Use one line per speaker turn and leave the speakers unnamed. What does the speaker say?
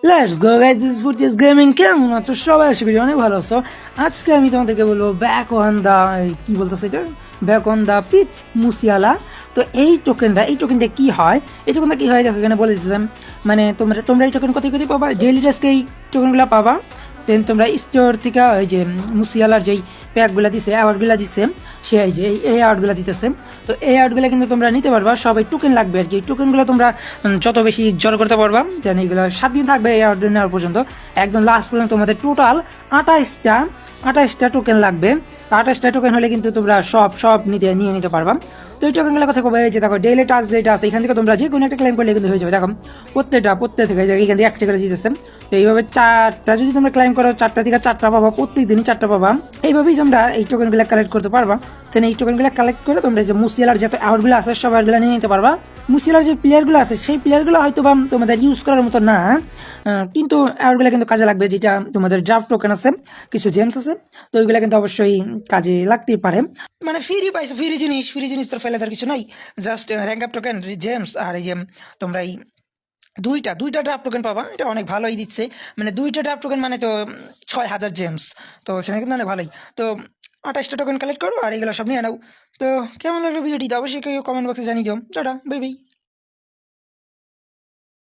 Let's go guys, this footage gaming. কেমন আছো সবাই? আশা করি অনেক ভালো আছো। আজকে আমি তোমাদেরকে বলবো ব্যাক অন দা, কি বলতেছে এটা, back on the pitch Musiala. তো এই টোকেনটা কি হয়, এই টোকেনটা কি হয় দেখো এখানে বলে দিয়েছিলাম। মানে তোমরা তোমরা এই টোকেন কোথায় কোথায় পাবা, ডেইলি টাস্কে এই টোকেনগুলো পাবা। দেন তোমরা স্টোর থেকে ওই যে মুসিয়ালার যেই প্যাকগুলো দিছে, অ্যাওয়ার্ডগুলো দিছে, সে এই যে এই অ্যাওয়ার্ডগুলো দিতেছে। তো এই অ্যাওয়ার্ডগুলো কিন্তু তোমরা নিতে পারবা, সবাই টোকেন লাগবে আর কি। এই টোকেনগুলো তোমরা যত বেশি জড়ো করতে পারবা, যেন এইগুলো 7 দিন থাকবে এই অ্যাওয়ার্ড নেওয়ার পর্যন্ত, একদম লাস্ট পর্যন্ত তোমাদের টোটাল 28টা টোকেন লাগবে। 28টা টোকেন হলে কিন্তু তোমরা সব নিয়ে নিতে পারবা। তো এই টোকেনগুলো কথা কবে, এই যে দেখো ডেইলি টাস্ক যেটা আছে, এখান থেকে তোমরা যে কোনো একটা ক্লেম করলে কিন্তু হয়ে যাবে। দেখো প্রত্যেক থেকে এখান থেকে একটা করে দিতেছে। তো এইভাবে 4টা যদি তোমরা ক্লাইম করো, 4টা থেকে 4টা পাবা, প্রত্যেক দিনই 4টা পাবা। এইভাবেই তোমরা এই টোকেনগুলো কালেক্ট করতে পারবা। তাহলে এই টোকেনগুলো কালেক্ট করে তোমরা যে মুসিয়ালার যত অ্যাওয়ার্ডগুলো আছে সব অ্যাওয়ার্ডগুলো নিয়ে নিতে পারবা। মুসিয়ালার যে প্লেয়ারগুলো আছে সেই প্লেয়ারগুলো হয়তো বা তোমাদের ইউজ করার মতো না, কিন্তু অ্যাওয়ার্ডগুলো কিন্তু কাজে লাগবে। যেটা তোমাদের ড্রাফট টোকেন আছে, কিছু জেমস আছে, তো ওইগুলো কিন্তু অবশ্যই কাজে লাগতেই পারে। মানে ফ্রি পাইছে, ফ্রি জিনিস তো ফেলে দেওয়ার কিছু নাই। Just rank up token, gems, আর এই যে তোমরা এই দুইটা ড্রাফট টোকেন পাবা। এটা অনেক ভালোই দিচ্ছে। মানে দুইটা ড্রাফট টোকেন মানে তো 6,000 জেমস। তো এখানে কিন্তু অনেক ভালোই। তো 28টা টোকেন কালেক্ট করো আর এগুলো সব নিয়ে নাও। তো কেমন লাগলো ভিডিওটি, অবশ্যই কেউ কমেন্ট বক্সে জানিয়ে দিও। Tata, bye bye.